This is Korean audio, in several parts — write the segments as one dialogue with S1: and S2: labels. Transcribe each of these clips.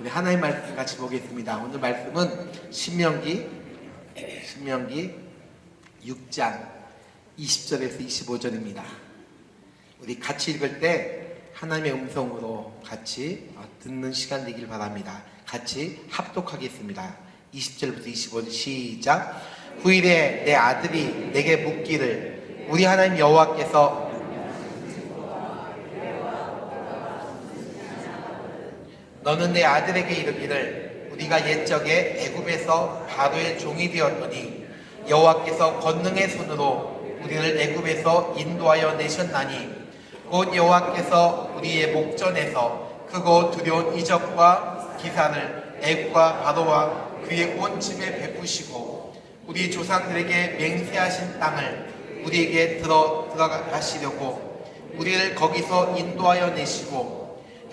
S1: 우리 하나님 말씀 같이 보겠습니다. 오늘 말씀은 신명기 6장 20절에서 25절입니다. 우리 같이 읽을 때 하나님의 음성으로 같이 듣는 시간 되길 바랍니다. 같이 합독하겠습니다. 20절부터 25절 시작. 후일에 내 아들이 내게 묻기를 우리 하나님 여호와께서 너는 내 아들에게 이르기를 우리가 옛적에 애굽에서 바로의 종이 되었더니 여호와께서 권능의 손으로 우리를 애굽에서 인도하여 내셨나니 곧 여호와께서 우리의 목전에서 크고 두려운 이적과 기사를 애굽과 바로와 그의 온 집에 베푸시고 우리 조상들에게 맹세하신 땅을 우리에게 들어가시려고 우리를 거기서 인도하여 내시고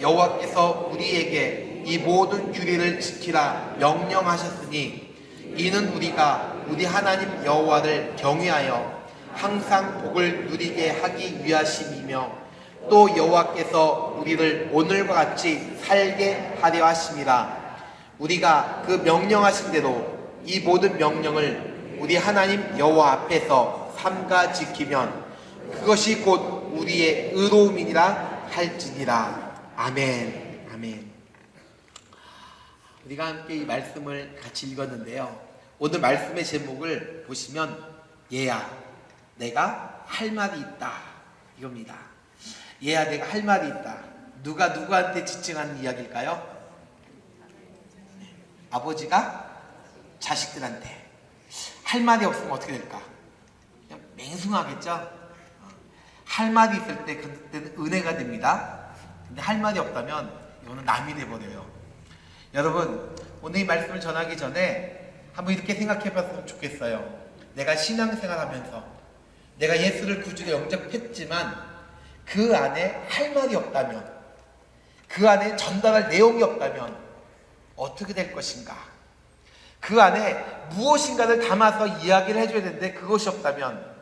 S1: 여호와께서 우리에게 이 모든 규례를 지키라 명령하셨으니 이는 우리가 우리 하나님 여호와를 경외하여 항상 복을 누리게 하기 위하심이며 또 여호와께서 우리를 오늘과 같이 살게 하려 하심이라. 우리가 그 명령하신 대로 이 모든 명령을 우리 하나님 여호와 앞에서 삼가 지키면 그것이 곧 우리의 의로움이니라 할지니라. 아멘. 아멘. 우리가 함께 이 말씀을 같이 읽었는데요. 오늘 말씀의 제목을 보시면 얘야 내가 할 말이 있다 이겁니다. 얘야 내가 할 말이 있다. 누가 누구한테 지칭하는 이야기일까요? 아버지가 자식들한테. 할 말이 없으면 어떻게 될까? 그냥 맹숭하겠죠? 할 말이 있을 때 그때는 은혜가 됩니다. 근데 할 말이 없다면 이거는 남이 돼버려요. 여러분 오늘 이 말씀을 전하기 전에 한번 이렇게 생각해 봤으면 좋겠어요. 내가 신앙생활 하면서 내가 예수를 구주로 영접했지만 그 안에 할 말이 없다면, 그 안에 전달할 내용이 없다면 어떻게 될 것인가? 그 안에 무엇인가를 담아서 이야기를 해줘야 되는데 그것이 없다면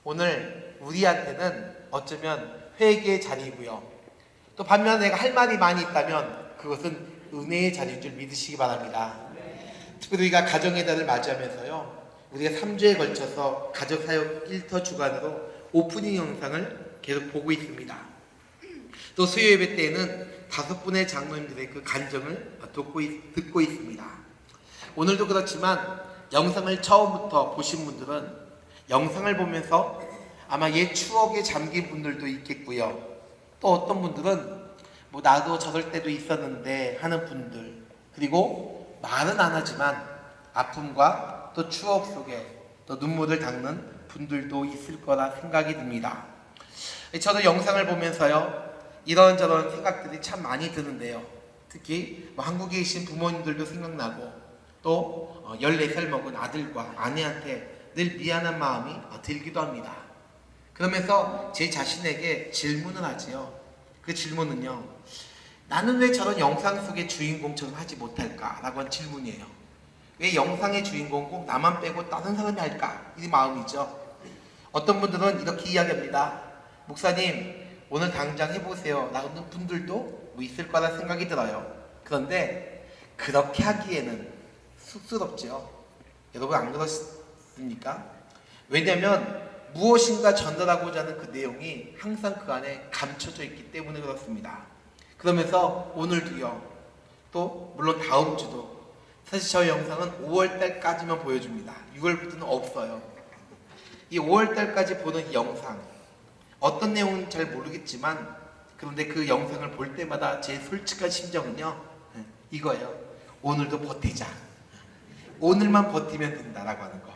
S1: 오늘 우리한테는 어쩌면 회개의 자리이고요. 또 반면에 내가 할 말이 많이 있다면 그것은 은혜의 자리인 줄 믿으시기 바랍니다. 특별히 우리가 가정의 달을 맞이하면서요, 우리가 3주에 걸쳐서 가족사역 1터 주간으로 오프닝 영상을 계속 보고 있습니다. 또 수요 예배 때에는 5분의 장로님들의 그 간증을 듣고 있습니다. 오늘도 그렇지만 영상을 처음부터 보신 분들은 영상을 보면서 아마 옛 추억에 잠긴 분들도 있겠고요. 또 어떤 분들은 뭐 나도 저럴 때도 있었는데 하는 분들, 그리고 말은 안 하지만 아픔과 또 추억 속에 또 눈물을 닦는 분들도 있을 거라 생각이 듭니다. 저도 영상을 보면서요 이런저런 생각들이 참 많이 드는데요. 특히 뭐 한국에 계신 부모님들도 생각나고 또 14살 먹은 아들과 아내한테 늘 미안한 마음이 들기도 합니다. 그러면서 제 자신에게 질문을 하지요. 그 질문은요, 나는 왜 저런 영상 속의 주인공처럼 하지 못할까? 라고 한 질문이에요. 왜 영상의 주인공 꼭 나만 빼고 다른 사람이 할까? 이 마음이죠. 어떤 분들은 이렇게 이야기합니다. 목사님 오늘 당장 해보세요 라는 분들도 뭐 있을 거라 생각이 들어요. 그런데 그렇게 하기에는 쑥스럽죠. 여러분 안 그렇습니까? 왜냐하면 무엇인가 전달하고자 하는 그 내용이 항상 그 안에 감춰져 있기 때문에 그렇습니다. 그러면서 오늘도요, 또 물론 다음 주도 사실 저희 영상은 5월달까지만 보여줍니다. 6월부터는 없어요. 이 5월달까지 보는 이 영상 어떤 내용은 잘 모르겠지만 그런데 그 영상을 볼 때마다 제 솔직한 심정은요 이거예요. 오늘도 버티자. 오늘만 버티면 된다라고 하는 거.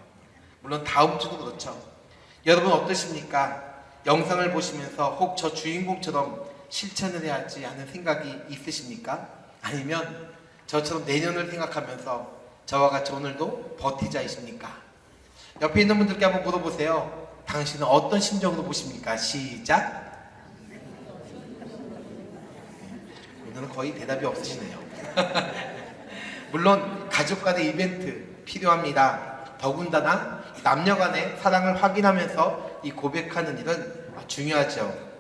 S1: 물론 다음 주도 그렇죠. 여러분 어떠십니까? 영상을 보시면서 혹 저 주인공처럼 실천을 해야지 하는 생각이 있으십니까? 아니면 저처럼 내년을 생각하면서 저와 같이 오늘도 버티자이십니까? 옆에 있는 분들께 한번 물어보세요. 당신은 어떤 심정으로 보십니까? 시작! 오늘은 거의 대답이 없으시네요. 물론 가족 간의 이벤트 필요합니다. 더군다나 남녀 간의 사랑을 확인하면서 이 고백하는 일은 중요하죠.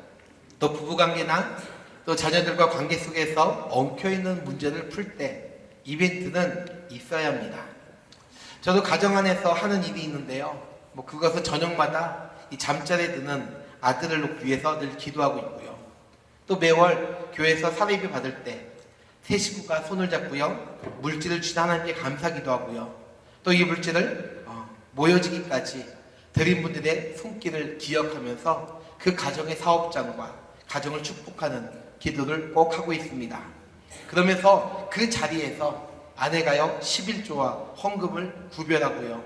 S1: 또 부부관계나 또 자녀들과 관계 속에서 엉켜있는 문제를 풀 때 이벤트는 있어야 합니다. 저도 가정 안에서 하는 일이 있는데요. 그것은 저녁마다 이 잠자리에 드는 아들을 놓기 위해서 늘 기도하고 있고요. 또 매월 교회에서 사례비 받을 때 세 식구가 손을 잡고요. 물질을 주신 하나님께 감사기도 하고요. 또 이 물질을 모여지기까지 드린 분들의 손길을 기억하면서 그 가정의 사업장과 가정을 축복하는 기도를 꼭 하고 있습니다. 그러면서 그 자리에서 아내가요 11조와 헌금을 구별하고요.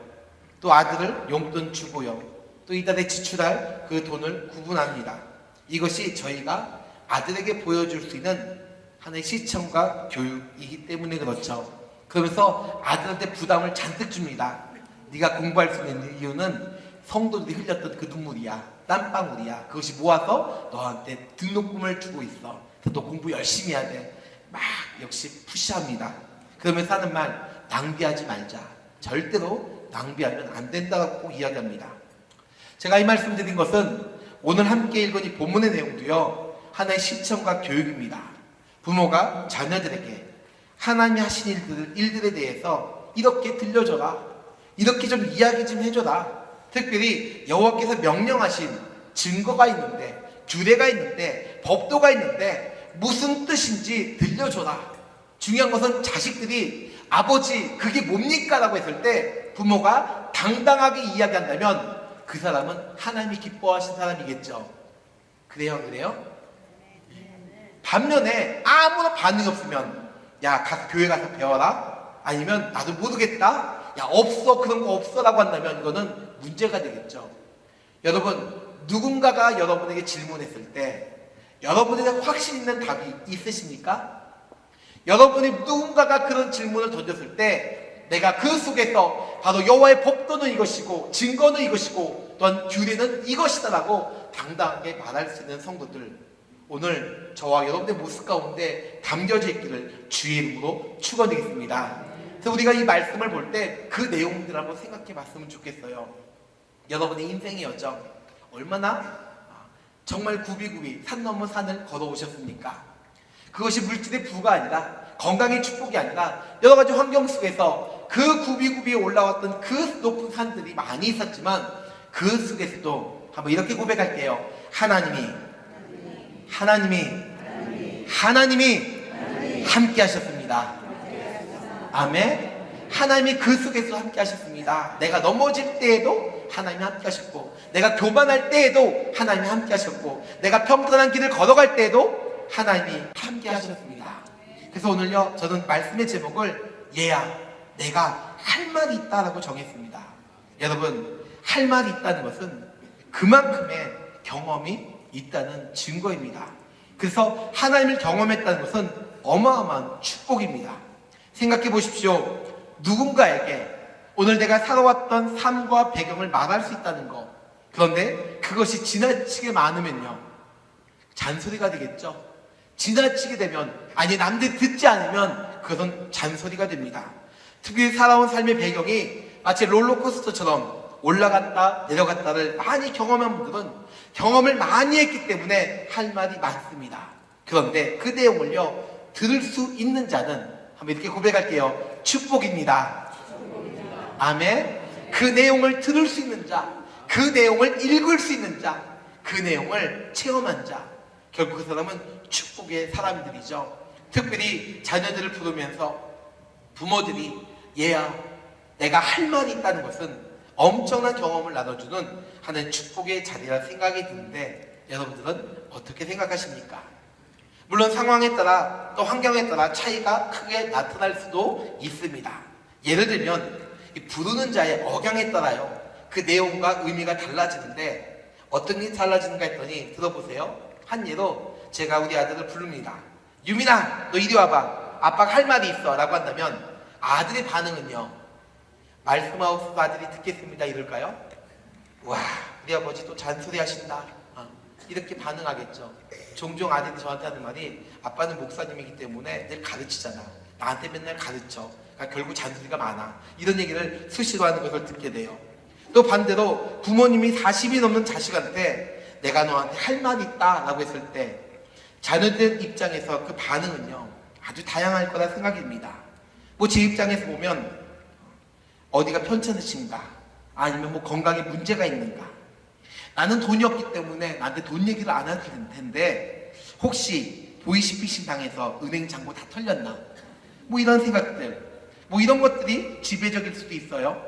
S1: 또 아들을 용돈 주고요. 또 이달에 지출할 그 돈을 구분합니다. 이것이 저희가 아들에게 보여줄 수 있는 하나의 시청과 교육이기 때문에 그렇죠. 그러면서 아들한테 부담을 잔뜩 줍니다. 네가 공부할 수 있는 이유는 성도들이 흘렸던 그 눈물이야. 땀방울이야. 그것이 모아서 너한테 등록금을 주고 있어. 너 공부 열심히 해야 돼. 막 역시 푸시합니다. 그러면서 하는 말, 낭비하지 말자. 절대로 낭비하면 안 된다고 이야기합니다. 제가 이 말씀 드린 것은 오늘 함께 읽은 이 본문의 내용도요, 하나의 시청과 교육입니다. 부모가 자녀들에게 하나님이 하신 일들에 대해서 이렇게 들려줘라. 이렇게 좀 이야기 좀 해줘라. 특별히 여호와께서 명령하신 증거가 있는데, 규례가 있는데, 법도가 있는데 무슨 뜻인지 들려줘라. 중요한 것은 자식들이 아버지 그게 뭡니까? 라고 했을 때 부모가 당당하게 이야기한다면 그 사람은 하나님이 기뻐하신 사람이겠죠. 그래요? 반면에 아무런 반응이 없으면 야 가서 교회 가서 배워라. 아니면 나도 모르겠다. 야 없어 그런 거 없어 라고 한다면 이거는 문제가 되겠죠. 여러분 누군가가 여러분에게 질문했을 때 여러분에게 확신 있는 답이 있으십니까? 여러분이 누군가가 그런 질문을 던졌을 때 내가 그 속에서 바로 여호와의 법도는 이것이고 증거는 이것이고 또한 규례는 이것이다 라고 당당하게 말할 수 있는 성도들, 오늘 저와 여러분의 모습 가운데 담겨져 있기를 주의 이름으로 축원드리겠습니다. 그래서 우리가 이 말씀을 볼 때 그 내용들을 한번 생각해 봤으면 좋겠어요. 여러분의 인생의 여정 얼마나 정말 굽이굽이 산 넘은 산을 걸어오셨습니까? 그것이 물질의 부가 아니라 건강의 축복이 아니라 여러 가지 환경 속에서 그 굽이굽이 올라왔던 그 높은 산들이 많이 있었지만 그 속에서도 한번 이렇게 고백할게요. 하나님이 함께 하셨습니다. 아멘. 하나님이 그 속에서 함께 하셨습니다. 내가 넘어질 때에도 하나님이 함께 하셨고, 내가 교만할 때에도 하나님이 함께 하셨고, 내가 평탄한 길을 걸어갈 때에도 하나님이 함께 하셨습니다. 그래서 오늘요 저는 말씀의 제목을 얘야 내가 할 말이 있다라고 정했습니다. 여러분 할 말이 있다는 것은 그만큼의 경험이 있다는 증거입니다. 그래서 하나님을 경험했다는 것은 어마어마한 축복입니다. 생각해 보십시오. 누군가에게 오늘 내가 살아왔던 삶과 배경을 말할 수 있다는 것, 그런데 그것이 지나치게 많으면요 잔소리가 되겠죠. 지나치게 되면, 아니 남들이 듣지 않으면 그것은 잔소리가 됩니다. 특히 살아온 삶의 배경이 마치 롤러코스터처럼 올라갔다 내려갔다를 많이 경험한 분들은 경험을 많이 했기 때문에 할 말이 많습니다. 그런데 그 내용을요 들을 수 있는 자는 한번 이렇게 고백할게요. 축복입니다. 아멘. 그 내용을 들을 수 있는 자, 그 내용을 읽을 수 있는 자, 그 내용을 체험한 자, 결국 그 사람은 축복의 사람들이죠. 특별히 자녀들을 부르면서 부모들이 얘야 내가 할 말이 있다는 것은 엄청난 경험을 나눠주는 하나의 축복의 자리라 생각이 드는데 여러분들은 어떻게 생각하십니까? 물론 상황에 따라 또 환경에 따라 차이가 크게 나타날 수도 있습니다. 예를 들면 이 부르는 자의 억양에 따라요 그 내용과 의미가 달라지는데 어떤 게 달라지는가 했더니 들어보세요. 한 예로 제가 우리 아들을 부릅니다. 유민아 너 이리 와봐. 아빠가 할 말이 있어 라고 한다면 아들의 반응은요 말씀하옵소서 아들이 듣겠습니다 이럴까요? 와 우리 아버지 또 잔소리 하신다 이렇게 반응하겠죠. 종종 아들이 저한테 하는 말이 아빠는 목사님이기 때문에 늘 가르치잖아. 나한테 맨날 가르쳐. 그러니까 결국 잔소리가 많아. 이런 얘기를 수시로 하는 것을 듣게 돼요. 또 반대로 부모님이 40이 넘는 자식한테 내가 너한테 할 말이 있다 라고 했을 때 자녀들 입장에서 그 반응은요 아주 다양할 거라 생각이 듭니다. 뭐 제 입장에서 보면 어디가 편찮으신가, 아니면 뭐 건강에 문제가 있는가, 나는 돈이 없기 때문에 나한테 돈 얘기를 안 해도 될 텐데 혹시 보이스피싱 당해서 은행 잔고 다 털렸나, 뭐 이런 생각들, 뭐 이런 것들이 지배적일 수도 있어요.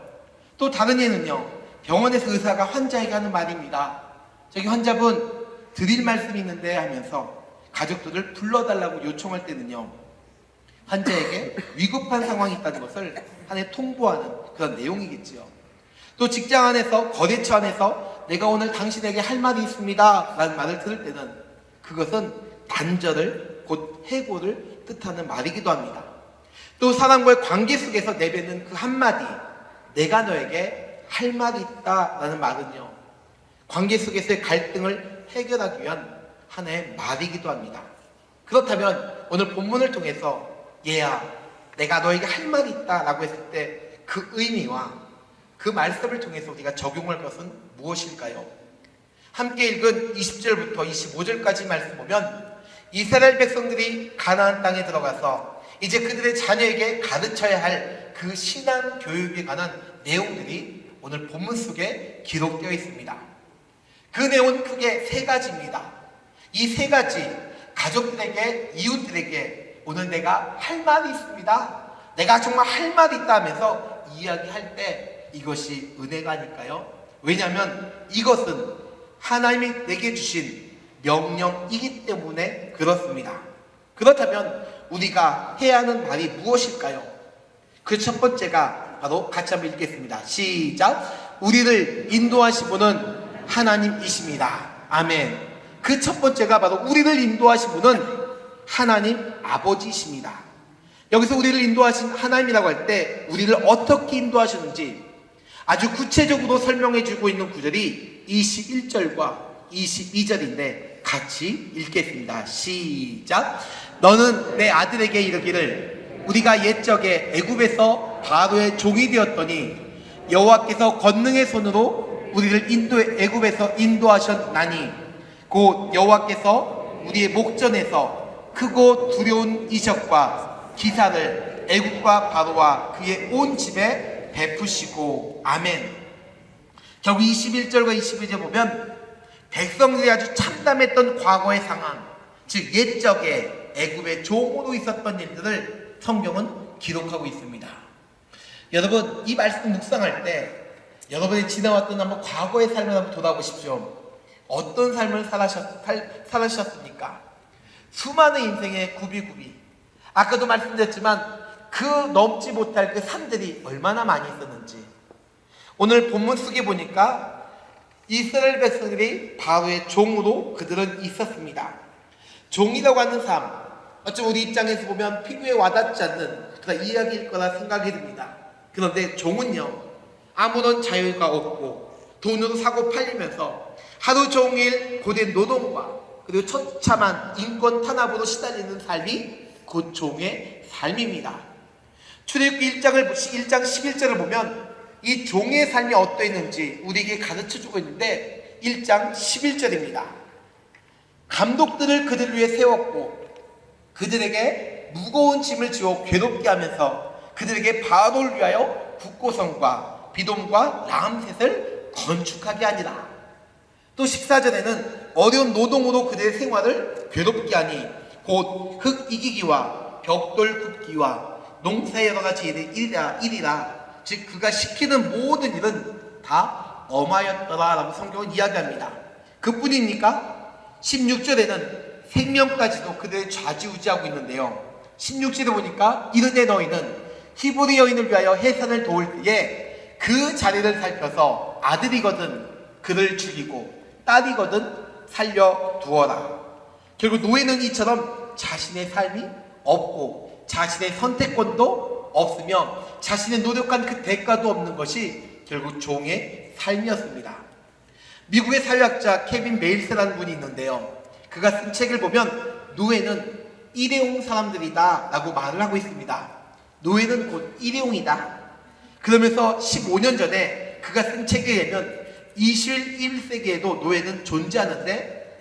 S1: 또 다른 예는요, 병원에서 의사가 환자에게 하는 말입니다. 저기 환자분 드릴 말씀이 있는데 하면서 가족들을 불러달라고 요청할 때는요, 환자에게 위급한 상황이 있다는 것을 하나의 통보하는 그런 내용이겠지요. 또 직장 안에서, 거래처 안에서 내가 오늘 당신에게 할 말이 있습니다 라는 말을 들을 때는 그것은 단절을, 곧 해고를 뜻하는 말이기도 합니다. 또 사람과의 관계 속에서 내뱉는 그 한마디, 내가 너에게 할 말이 있다 라는 말은요, 관계 속에서의 갈등을 해결하기 위한 하나의 말이기도 합니다. 그렇다면 오늘 본문을 통해서 얘야, 내가 너에게 할 말이 있다 라고 했을 때 그 의미와 그 말씀을 통해서 우리가 적용할 것은 무엇일까요? 함께 읽은 20절부터 25절까지 말씀 보면 이스라엘 백성들이 가나안 땅에 들어가서 이제 그들의 자녀에게 가르쳐야 할 그 신앙 교육에 관한 내용들이 오늘 본문 속에 기록되어 있습니다. 그 내용은 크게 세 가지입니다. 이 세 가지, 가족들에게, 이웃들에게 오늘 내가 할 말이 있습니다, 내가 정말 할 말이 있다 하면서 이야기할 때 이것이 은혜가 아닐까요? 왜냐하면 이것은 하나님이 내게 주신 명령이기 때문에 그렇습니다. 그렇다면 우리가 해야 하는 말이 무엇일까요? 그 첫 번째가 바로 같이 한번 읽겠습니다. 시작! 우리를 인도하신 분은 하나님이십니다. 아멘. 그 첫 번째가 바로 우리를 인도하신 분은 하나님 아버지이십니다. 여기서 우리를 인도하신 하나님이라고 할 때 우리를 어떻게 인도하시는지 아주 구체적으로 설명해 주고 있는 구절이 21절과 22절인데 같이 읽겠습니다. 시작! 너는 내 아들에게 이르기를 우리가 옛적에 애굽에서 바로의 종이 되었더니 여호와께서 권능의 손으로 우리를 애굽에서 인도하셨나니 곧 여호와께서 우리의 목전에서 크고 두려운 이적과 기사를 애굽과 바로와 그의 온 집에 베푸시고. 아멘. 결국 21절과 22절 보면 백성들이 아주 참담했던 과거의 상황, 즉 옛적에 애굽의 종으로 있었던 일들을 성경은 기록하고 있습니다. 여러분, 이 말씀 묵상할 때 여러분이 지나왔던 한번 과거의 삶을 한번 돌아보십시오. 어떤 삶을 살아셨습니까? 수많은 인생의 굽이굽이, 아까도 말씀드렸지만 그 넘지 못할 그 산들이 얼마나 많이 있었는지. 오늘 본문 속에 보니까 이스라엘 백성들이 바로의 종으로 그들은 있었습니다. 종이라고 하는 삶, 어쩌면 우리 입장에서 보면 피부에 와닿지 않는 그런 이야기일 거라 생각이 듭니다. 그런데 종은요, 아무런 자유가 없고 돈으로 사고 팔리면서 하루 종일 고된 노동과 그리고 처참한 인권 탄압으로 시달리는 삶이 곧 종의 삶입니다. 출애굽기 1장 11절을 보면 이 종의 삶이 어떠했는지 우리에게 가르쳐주고 있는데 1장 11절입니다. 감독들을 그들 위해 세웠고 그들에게 무거운 짐을 지어 괴롭게 하면서 그들에게 바로를 위하여 국고성과 비돔과 라암셋을 건축하게 하니라. 또 14절에는 어려운 노동으로 그들의 생활을 괴롭게 하니 곧 흙 이기기와 벽돌 굽기와 농사의 여러 가지 일이라. 즉 그가 시키는 모든 일은 다 엄하였더라 라고 성경은 이야기합니다. 그뿐입니까? 16절에는 생명까지도 그들을 좌지우지하고 있는데요, 16절에 보니까 이르되 너희는 히브리 여인을 위하여 해산을 도울 때에 그 자리를 살펴서 아들이거든 그를 죽이고 딸이거든 살려두어라. 결국 노예는 이처럼 자신의 삶이 없고 자신의 선택권도 없으며 자신의 노력한 그 대가도 없는 것이 결국 종의 삶이었습니다. 미국의 사회학자 케빈 메일스라는 분이 있는데요, 그가 쓴 책을 보면 노예는 일회용 사람들이다 라고 말을 하고 있습니다. 노예는 곧 일회용이다. 그러면서 15년 전에 그가 쓴 책에 의하면 21세기에도 노예는 존재하는데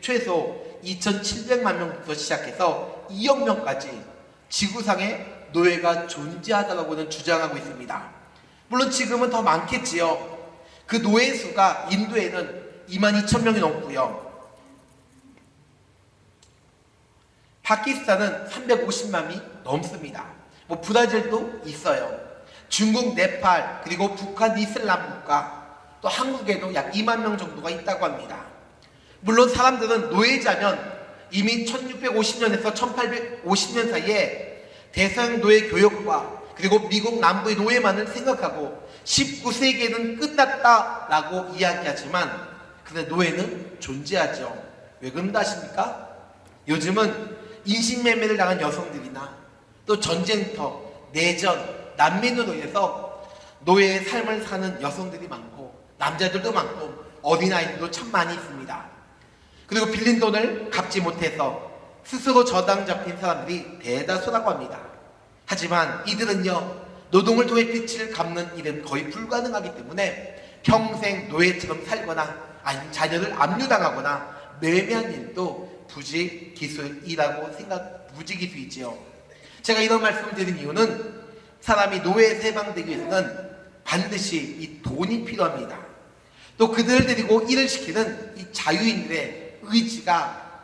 S1: 최소 2700만 명부터 시작해서 2억 명까지 지구상에 노예가 존재하다고는 주장하고 있습니다. 물론 지금은 더 많겠지요. 그 노예 수가 인도에는 22,000명이 넘고요. 파키스탄은 350만이 넘습니다. 브라질도 있어요. 중국, 네팔, 그리고 북한 이슬람 국가, 또 한국에도 약 2만 명 정도가 있다고 합니다. 물론 사람들은 노예자면 이미 1650년에서 1850년 사이에 대서양 노예 교역과 그리고 미국 남부의 노예만을 생각하고 19세기에는 끝났다라고 이야기하지만 근데 노예는 존재하죠. 왜 그런다 아십니까? 요즘은 인신매매를 당한 여성들이나 또 전쟁터, 내전, 난민으로 인해서 노예의 삶을 사는 여성들이 많고 남자들도 많고 어린아이들도 참 많이 있습니다. 그리고 빌린 돈을 갚지 못해서 스스로 저당 잡힌 사람들이 대다수라고 합니다. 하지만 이들은요, 노동을 통해 빚을 갚는 일은 거의 불가능하기 때문에 평생 노예처럼 살거나 아니면 자녀를 압류당하거나 매매한 일도 부지기수이라고 부지기수이지요. 제가 이런 말씀을 드린 이유는 사람이 노예에서 해방되기 위해서는 반드시 이 돈이 필요합니다. 또 그들을 데리고 일을 시키는 이 자유인들의 의지가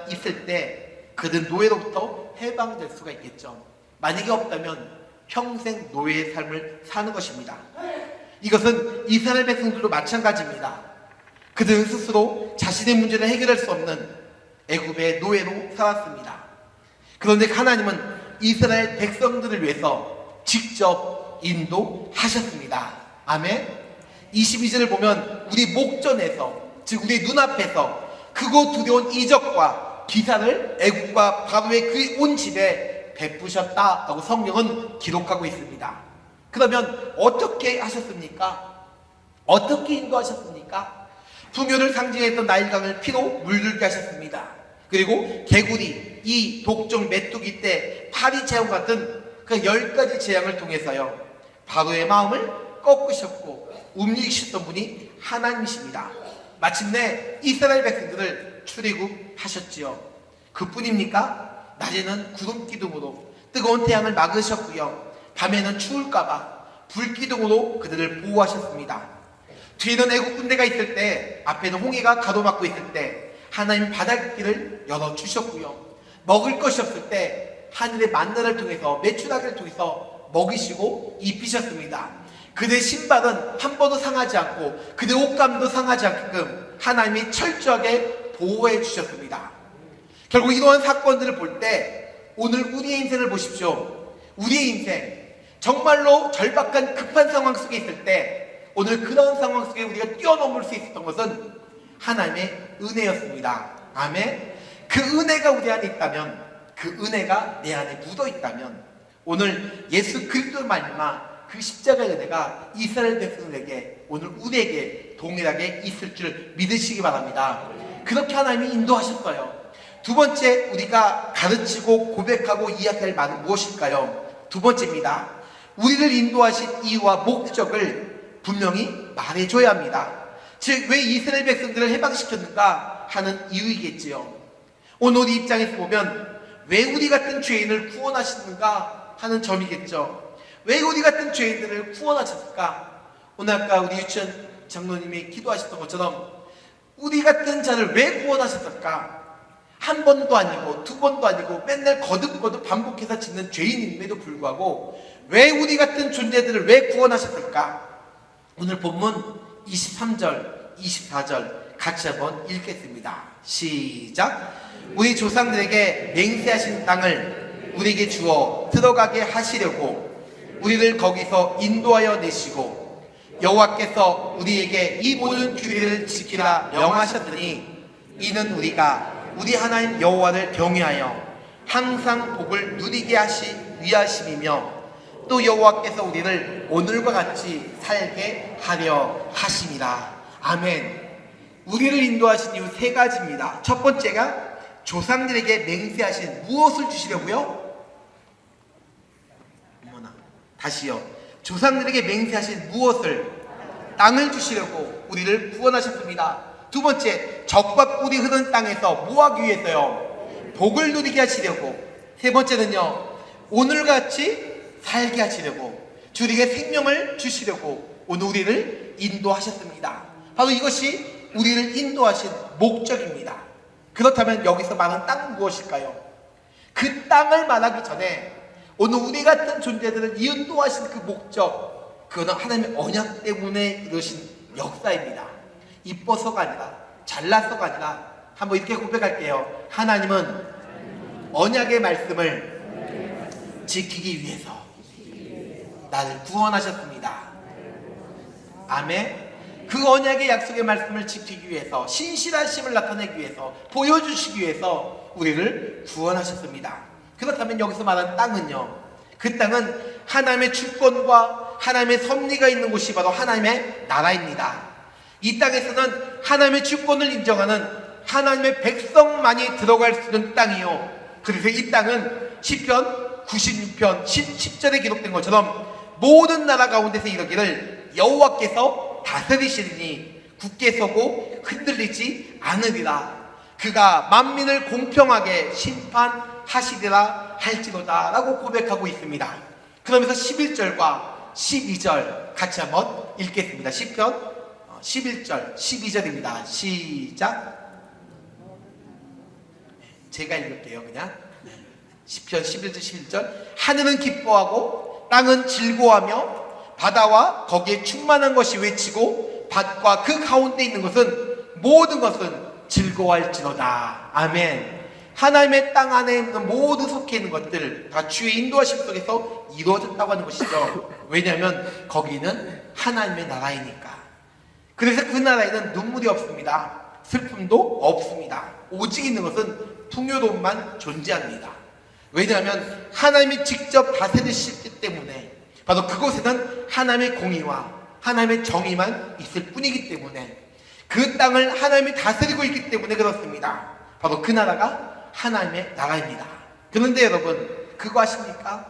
S1: 있을 때 그들은 노예로부터 해방될 수가 있겠죠. 만약에 없다면 평생 노예의 삶을 사는 것입니다. 이것은 이스라엘 백성들도 마찬가지입니다. 그들은 스스로 자신의 문제를 해결할 수 없는 애굽의 노예로 살았습니다. 그런데 하나님은 이스라엘 백성들을 위해서 직접 인도하셨습니다. 아멘. 22절을 보면 우리 목전에서, 즉 우리 눈앞에서 크고 두려운 이적과 기사를 애굽과 바로의 그 온 집에 베푸셨다라고 성경은 기록하고 있습니다. 그러면 어떻게 하셨습니까? 어떻게 인도하셨습니까? 풍요를 상징했던 나일강을 피로 물들게 하셨습니다. 그리고 개구리, 이 독종 메뚜기 때 파리 재앙 같은 그 10가지 재앙을 통해서요, 바로의 마음을 꺾으셨고 움직이셨던 분이 하나님이십니다. 마침내 이스라엘 백성들을 출애굽하셨지요. 그뿐입니까? 낮에는 구름 기둥으로 뜨거운 태양을 막으셨고요, 밤에는 추울까봐 불 기둥으로 그들을 보호하셨습니다. 뒤에는 애국 군대가 있을 때, 앞에는 홍해가 가로막고 있을 때 하나님 바닷길을 열어주셨고요, 먹을 것이 없을 때 하늘의 만나를 통해서, 메추라기를 통해서 먹이시고 입히셨습니다. 그들의 신발은 한 번도 상하지 않고 그들의 옷감도 상하지 않게끔 하나님이 철저하게 보호해 주셨습니다. 결국 이러한 사건들을 볼 때 오늘 우리의 인생을 보십시오. 우리의 인생, 정말로 절박한 급한 상황 속에 있을 때 오늘 그런 상황 속에 우리가 뛰어넘을 수 있었던 것은 하나님의 은혜였습니다. 아멘. 그 은혜가 우리 안에 있다면, 그 은혜가 내 안에 묻어 있다면 오늘 예수 그리스도의 말미암아 그 십자가의 은혜가 이스라엘 백성들에게, 오늘 우리에게 동일하게 있을 줄 믿으시기 바랍니다. 그렇게 하나님이 인도하셨어요. 두 번째, 우리가 가르치고 고백하고 이야기할 말은 무엇일까요? 두 번째입니다. 우리를 인도하신 이유와 목적을 분명히 말해줘야 합니다. 즉, 왜 이스라엘 백성들을 해방시켰는가 하는 이유이겠지요. 오늘 우리 입장에서 보면 왜 우리 같은 죄인을 구원하시는가 하는 점이겠죠. 왜 우리 같은 죄인들을 구원하셨을까? 오늘 아까 우리 유치원 장로님이 기도하셨던 것처럼 우리 같은 자를 왜 구원하셨을까? 한 번도 아니고 두 번도 아니고 맨날 거듭거듭 반복해서 짓는 죄인임에도 불구하고 왜 우리 같은 존재들을 왜 구원하셨을까? 오늘 본문 23절, 24절 같이 한번 읽겠습니다. 시작. 우리 조상들에게 맹세하신 땅을 우리에게 주어 들어가게 하시려고 우리를 거기서 인도하여 내시고 여호와께서 우리에게 이 모든 규례를 지키라 명하셨더니 이는 우리가 우리 하나님 여호와를 경외하여 항상 복을 누리게 위하심이며 또 여호와께서 우리를 오늘과 같이 살게 하려 하심이라. 아멘. 우리를 인도하신 이유 세 가지입니다. 첫 번째가 조상들에게 맹세하신 무엇을 주시려고요? 다시요. 조상들에게 맹세하신 무엇을? 땅을 주시려고 우리를 구원하셨습니다. 두 번째, 적과 꿀이 흐르는 땅에서 뭐 하기 위해서요? 복을 누리게 하시려고. 세 번째는요, 오늘같이 살게 하시려고, 주에게 생명을 주시려고 오늘 우리를 인도하셨습니다. 바로 이것이 우리를 인도하신 목적입니다. 그렇다면 여기서 말하는 땅은 무엇일까요? 그 땅을 말하기 전에 오늘 우리 같은 존재들을 인도하신 그 목적, 그거는 하나님의 언약 때문에 이루신 역사입니다. 이뻐서가 아니라, 잘나서가 아니라, 한번 이렇게 고백할게요. 하나님은 언약의 말씀을 지키기 위해서 나를 구원하셨습니다. 아멘. 그 언약의 약속의 말씀을 지키기 위해서, 신실하심을 나타내기 위해서, 보여주시기 위해서 우리를 구원하셨습니다. 그렇다면 여기서 말하는 땅은요, 그 땅은 하나님의 주권과 하나님의 섭리가 있는 곳이 바로 하나님의 나라입니다. 이 땅에서는 하나님의 주권을 인정하는 하나님의 백성만이 들어갈 수 있는 땅이요, 그래서 이 땅은 시편 96편 10절에 기록된 것처럼 모든 나라 가운데서 이르기를 여호와께서 다스리시리니 굳게 서고 흔들리지 않으리라. 그가 만민을 공평하게 심판하시리라 할지로다 라고 고백하고 있습니다. 그러면서 11절과 12절 같이 한번 읽겠습니다. 시편 11절 12절입니다. 시작. 제가 읽을게요. 그냥 시편 11절 11절. 하늘은 기뻐하고 땅은 즐거워하며 바다와 거기에 충만한 것이 외치고 밭과 그 가운데 있는 것은 모든 것은 즐거워할지로다. 아멘. 하나님의 땅 안에 있는 모두 속해 있는 것들 다 주의 인도하심 속에서 이루어졌다고 하는 것이죠. 왜냐하면 거기는 하나님의 나라이니까. 그래서 그 나라에는 눈물이 없습니다. 슬픔도 없습니다. 오직 있는 것은 풍요로움만 존재합니다. 왜냐하면 하나님이 직접 다스리시기 때문에, 바로 그곳에는 하나님의 공의와 하나님의 정의만 있을 뿐이기 때문에, 그 땅을 하나님이 다스리고 있기 때문에 그렇습니다. 바로 그 나라가 하나님의 나라입니다. 그런데 여러분, 그거 아십니까?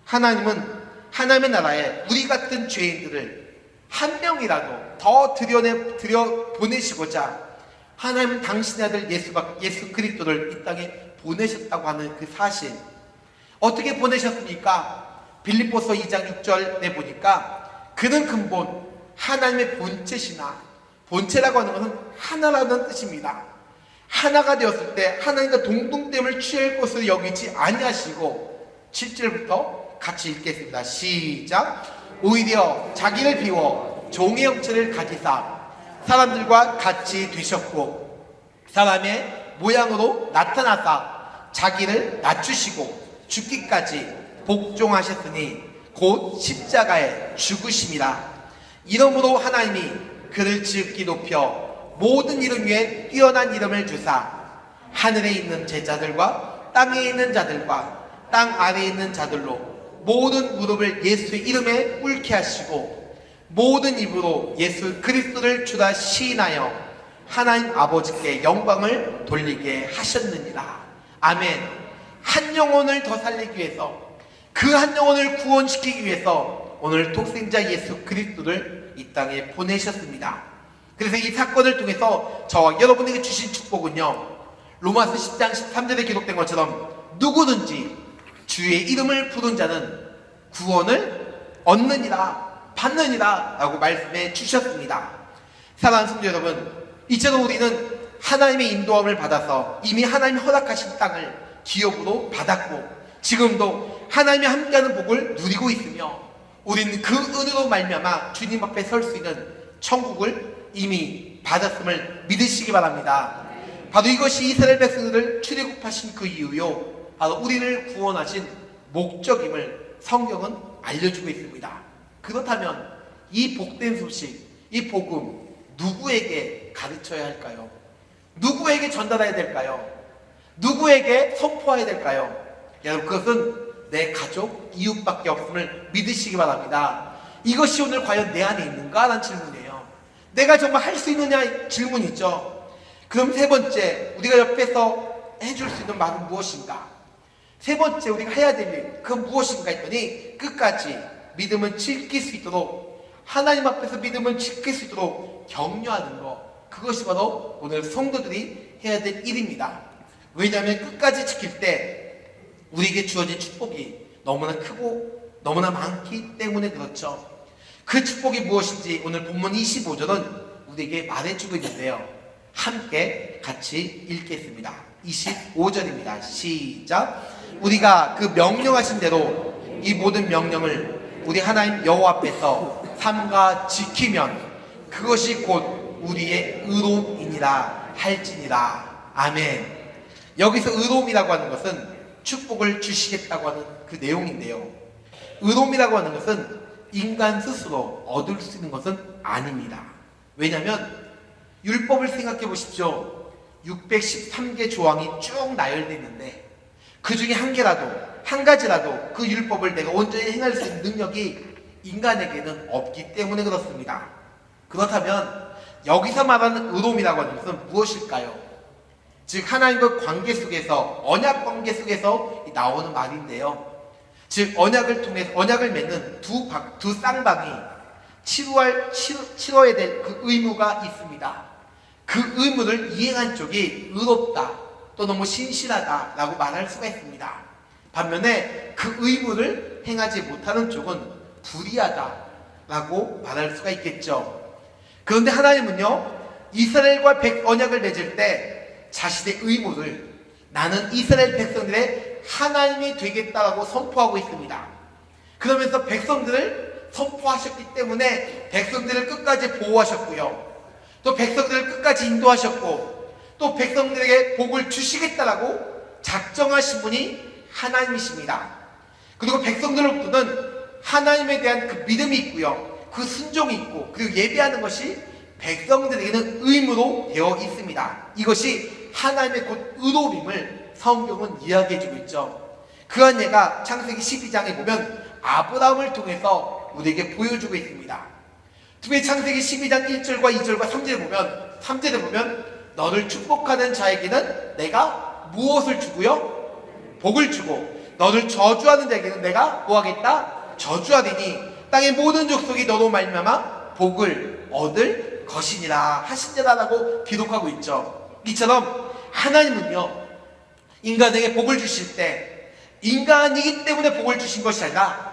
S1: 하나님은 하나님의 나라에 우리 같은 죄인들을 한 명이라도 더 들여 보내시고자 하나님은 당신의 아들 예수 그리스도를 이 땅에 보내셨다고 하는 그 사실, 어떻게 보내셨습니까? 빌립보서 2장 6절에 보니까 그는 근본 하나님의 본체시나, 본체라고 하는 것은 하나라는 뜻입니다. 하나가 되었을 때 하나님과 동등됨을 취할 것으로 여기지 아니하시고, 7절부터 같이 읽겠습니다. 시작. 오히려 자기를 비워 종의 형체를 가지사 사람들과 같이 되셨고 사람의 모양으로 나타나사 자기를 낮추시고 죽기까지 복종하셨으니 곧 십자가에 죽으심이라. 이러므로 하나님이 그를 지극히 높여 모든 이름 위에 뛰어난 이름을 주사 하늘에 있는 제자들과 땅에 있는 자들과 땅 아래에 있는 자들로 모든 무릎을 예수의 이름에 꿇게 하시고 모든 입으로 예수 그리스도를 주라 시인하여 하나님 아버지께 영광을 돌리게 하셨느니라. 아멘. 한 영혼을 더 살리기 위해서, 그 한 영혼을 구원시키기 위해서 오늘 독생자 예수 그리스도를 이 땅에 보내셨습니다. 그래서 이 사건을 통해서 저와 여러분에게 주신 축복은요, 로마서 10장 13절에 기록된 것처럼 누구든지 주의 이름을 부른 자는 구원을 얻느니라, 받느니라 라고 말씀해 주셨습니다. 사랑하는 성도 여러분, 이처럼 우리는 하나님의 인도함을 받아서 이미 하나님이 허락하신 땅을 기업으로 받았고 지금도 하나님이 함께하는 복을 누리고 있으며, 우리는 그 은혜로 말미암아 주님 앞에 설 수 있는 천국을 이미 받았음을 믿으시기 바랍니다. 바로 이것이 이스라엘 백성들을 출애굽하신 그 이유요, 바로 우리를 구원하신 목적임을 성경은 알려주고 있습니다. 그렇다면 이 복된 소식, 이 복음 누구에게 가르쳐야 할까요? 누구에게 전달해야 될까요? 누구에게 선포해야 될까요? 여러분, 그것은 내 가족, 이웃밖에 없음을 믿으시기 바랍니다. 이것이 오늘 과연 내 안에 있는가? 라는 질문이에요. 내가 정말 할 수 있느냐? 질문이죠. 그럼 세 번째, 우리가 옆에서 해줄 수 있는 말은 무엇인가? 세 번째 우리가 해야 될 일, 그건 무엇인가 했더니 끝까지 믿음을 지킬 수 있도록, 하나님 앞에서 믿음을 지킬 수 있도록 격려하는 것, 그것이 바로 오늘 성도들이 해야 될 일입니다. 왜냐하면 끝까지 지킬 때 우리에게 주어진 축복이 너무나 크고 너무나 많기 때문에 그렇죠. 그 축복이 무엇인지 오늘 본문 25절은 우리에게 말해주고 있는데요. 함께 같이 읽겠습니다. 25절입니다. 시작. 우리가 그 명령하신 대로 이 모든 명령을 우리 하나님 여호와 앞에서 삼가 지키면 그것이 곧 우리의 의로움이니라 할지니라. 아멘. 여기서 의로움이라고 하는 것은 축복을 주시겠다고 하는 그 내용인데요. 의로움이라고 하는 것은 인간 스스로 얻을 수 있는 것은 아닙니다. 왜냐하면 율법을 생각해 보십시오. 613개 조항이 쭉 나열되어 있는데 그 중에 한 가지라도 그 율법을 내가 온전히 행할 수 있는 능력이 인간에게는 없기 때문에 그렇습니다. 그렇다면 여기서 말하는 의로움이라고 하는 것은 무엇일까요? 즉 하나님과 관계 속에서 언약 관계 속에서 나오는 말인데요. 즉 언약을 맺는 두 쌍방이 치러야 될 그 의무가 있습니다. 그 의무를 이행한 쪽이 의롭다 또 너무 신실하다라고 말할 수가 있습니다. 반면에 그 의무를 행하지 못하는 쪽은 불의하다라고 말할 수가 있겠죠. 그런데 하나님은요, 이스라엘과 언약을 맺을 때 자신의 의무를 나는 이스라엘 백성들의 하나님이 되겠다라고 선포하고 있습니다. 그러면서 백성들을 선포하셨기 때문에 백성들을 끝까지 보호하셨고요. 또 백성들을 끝까지 인도하셨고 또 백성들에게 복을 주시겠다라고 작정하신 분이 하나님이십니다. 그리고 백성들로부터는 하나님에 대한 그 믿음이 있고요. 그 순종이 있고 그리고 예배하는 것이 백성들에게는 의무로 되어 있습니다. 이것이 하나님의 곧 의로움임을 성경은 이야기해주고 있죠. 그한 예가 창세기 12장에 보면 아브라함을 통해서 우리에게 보여주고 있습니다. 특히 창세기 12장 1절과 2절과 3절에 보면 너를 축복하는 자에게는 내가 무엇을 주고요? 복을 주고 너를 저주하는 자에게는 내가 뭐하겠다? 저주하리니 땅의 모든 족속이 너로 말미암아 복을 얻을 것이니라 하시니라라고 기록하고 있죠. 이처럼 하나님은요, 인간에게 복을 주실 때 인간이기 때문에 복을 주신 것이 아니라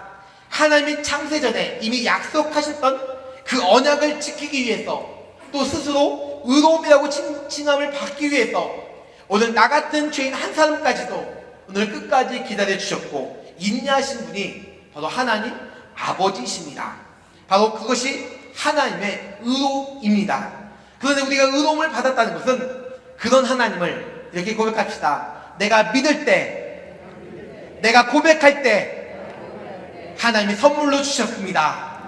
S1: 하나님이 창세전에 이미 약속하셨던 그 언약을 지키기 위해서 또 스스로 의로움이라고 칭함을 받기 위해서 오늘 나 같은 죄인 한 사람까지도 오늘 끝까지 기다려주셨고 인내하신 분이 바로 하나님 아버지이십니다. 바로 그것이 하나님의 의로움입니다. 그런데 우리가 의로움을 받았다는 것은 그런 하나님을 이렇게 고백합시다. 내가 믿을 때, 내가 고백할 때 하나님이 선물로 주셨습니다.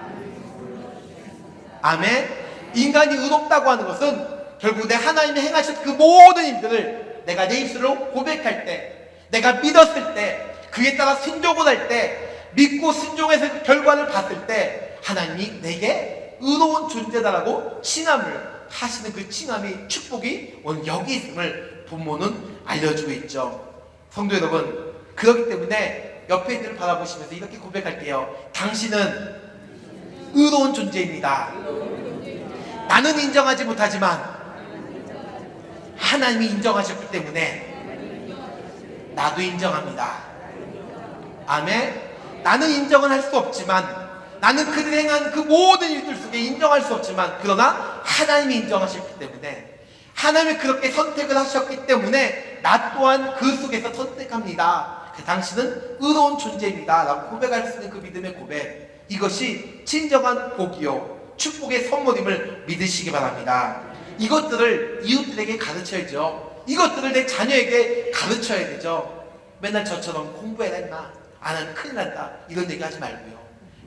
S1: 아멘. 인간이 의롭다고 하는 것은 결국 내 하나님이 행하신 그 모든 일들을 내가 내 입술로 고백할 때, 내가 믿었을 때, 그에 따라 순종을 할 때, 믿고 순종해서 그 결과를 봤을 때 하나님이 내게 의로운 존재다라고 칭함을 하시는 그 칭함이 축복이 오늘 여기 있음을 본문은 알려주고 있죠. 성도 여러분, 그렇기 때문에 옆에 있는 바라보시면서 이렇게 고백할게요. 당신은 의로운 존재입니다. 나는 인정하지 못하지만 하나님이 인정하셨기 때문에 나도 인정합니다. 아멘. 나는 인정은 할 수 없지만, 나는 그들이 행한 그 모든 일들 속에 인정할 수 없지만, 그러나 하나님이 인정하셨기 때문에, 하나님이 그렇게 선택을 하셨기 때문에 나 또한 그 속에서 선택합니다. 당신은 의로운 존재입니다 라고 고백할 수 있는 그 믿음의 고백, 이것이 진정한 복이요 축복의 선물임을 믿으시기 바랍니다. 이것들을 이웃들에게 가르쳐야죠. 이것들을 내 자녀에게 가르쳐야 되죠. 맨날 저처럼 공부해라 임마, 안 하면 큰일 난다 이런 얘기 하지 말고요.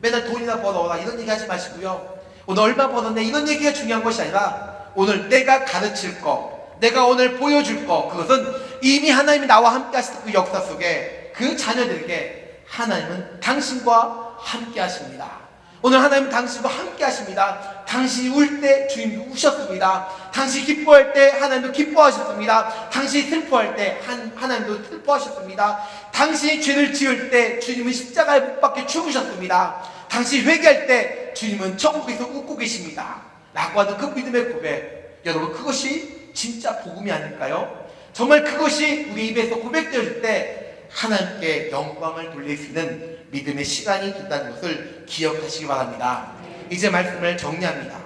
S1: 맨날 돈이나 벌어오라 이런 얘기 하지 마시고요. 오늘 얼마 벌었네 이런 얘기가 중요한 것이 아니라 오늘 내가 가르칠 거, 내가 오늘 보여줄 거, 그것은 이미 하나님이 나와 함께 하시는 그 역사 속에 그 자녀들에게 하나님은 당신과 함께 하십니다. 오늘 하나님은 당신과 함께 하십니다. 당신이 울 때 주님도 우셨습니다. 당신이 기뻐할 때 하나님도 기뻐하셨습니다. 당신이 슬퍼할 때 하나님도 슬퍼하셨습니다. 당신이 죄를 지을 때 주님은 십자가에 못 박혀 죽으셨습니다. 당신이 회개할 때 주님은 천국에서 웃고 계십니다 라고 하는 그 믿음의 고백, 여러분 그것이 진짜 복음이 아닐까요? 정말 그것이 우리 입에서 고백될 때 하나님께 영광을 돌릴 수 있는 믿음의 시간이 된다는 것을 기억하시기 바랍니다. 이제 말씀을 정리합니다.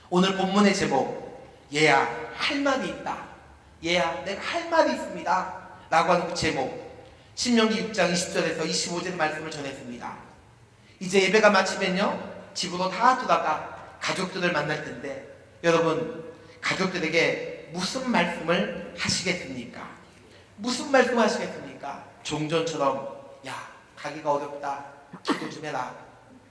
S1: 오늘 본문의 제목, 얘야 할 말이 있다, 얘야 내가 할 말이 있습니다 라고 하는 그 제목, 신명기 6장 20절에서 25절 말씀을 전했습니다. 이제 예배가 마치면요 집으로 다 돌아가 가족들을 만날 텐데, 여러분 가족들에게 무슨 말씀을 하시겠습니까? 무슨 말씀 하시겠습니까? 종전처럼 야 가기가 어렵다, 기도 좀 해라,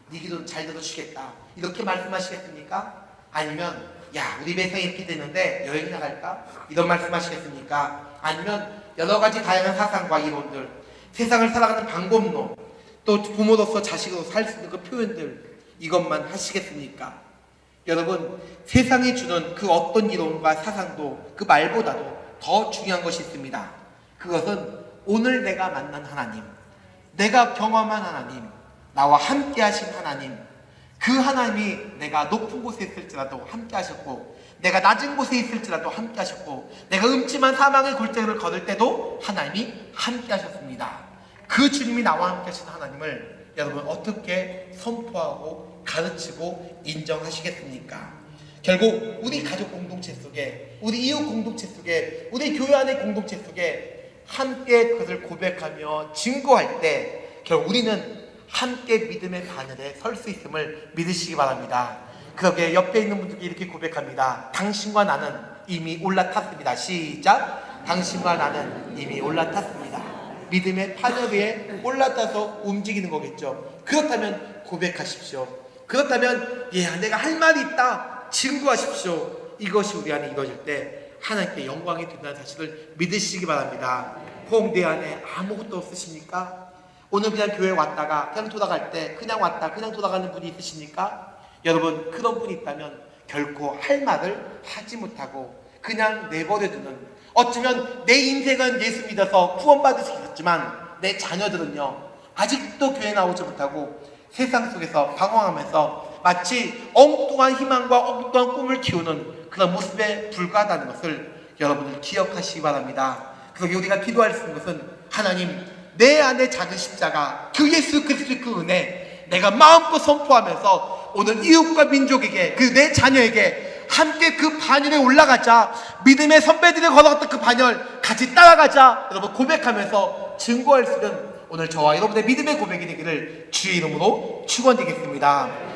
S1: 네 기도 잘 들어주겠다, 이렇게 말씀하시겠습니까? 아니면 야 우리 배송이 이렇게 되는데 여행 나갈까? 이런 말씀하시겠습니까? 아니면 여러 가지 다양한 사상과 이론들, 세상을 살아가는 방법론, 또 부모로서 자식으로 살 수 있는 그 표현들, 이것만 하시겠습니까? 여러분 세상이 주는 그 어떤 이론과 사상도 그 말보다도 더 중요한 것이 있습니다. 그것은 오늘 내가 만난 하나님, 내가 경험한 하나님, 나와 함께 하신 하나님, 그 하나님이 내가 높은 곳에 있을지라도 함께 하셨고, 내가 낮은 곳에 있을지라도 함께 하셨고, 내가 음침한 사망의 골짜기를 걸을 때도 하나님이 함께 하셨습니다. 그 주님이 나와 함께 하신 하나님을 여러분 어떻게 선포하고 가르치고 인정하시겠습니까? 결국 우리 가족 공동체 속에, 우리 이웃 공동체 속에, 우리 교회 안의 공동체 속에 함께 그것을 고백하며 증거할 때 결국 우리는 함께 믿음의 바늘에 설 수 있음을 믿으시기 바랍니다. 그렇게 옆에 있는 분들께 이렇게 고백합니다. 당신과 나는 이미 올라탔습니다. 시작. 당신과 나는 이미 올라탔습니다. 믿음의 바늘 위에 올라타서 움직이는 거겠죠. 그렇다면 고백하십시오. 그렇다면 내가 할 말이 있다 증거하십시오. 이것이 우리 안에 이루어질 때 하나님께 영광이 된다는 사실을 믿으시기 바랍니다. 홍대 안에 아무것도 없으십니까? 오늘 그냥 교회 왔다가 그냥 돌아갈 때 그냥 왔다 그냥 돌아가는 분이 있으십니까? 여러분 그런 분이 있다면 결코 할 말을 하지 못하고 그냥 내버려두는, 어쩌면 내 인생은 예수 믿어서 구원받을 수 있었지만 내 자녀들은요 아직도 교회 나오지 못하고 세상 속에서 방황하면서 마치 엉뚱한 희망과 엉뚱한 꿈을 키우는 그런 모습에 불과하다는 것을 여러분들 기억하시기 바랍니다. 그래서 우리가 기도할 수 있는 것은 하나님, 내 안에 작은 십자가, 그 예수 그리스도의 그 은혜 내가 마음껏 선포하면서 오늘 이웃과 민족에게, 그 내 자녀에게 함께 그 반열에 올라가자, 믿음의 선배들이 걸어갔던 그 반열 같이 따라가자 여러분 고백하면서 증거할 수 있는 오늘 저와 여러분의 믿음의 고백이 되기를 주의 이름으로 축원드리겠습니다.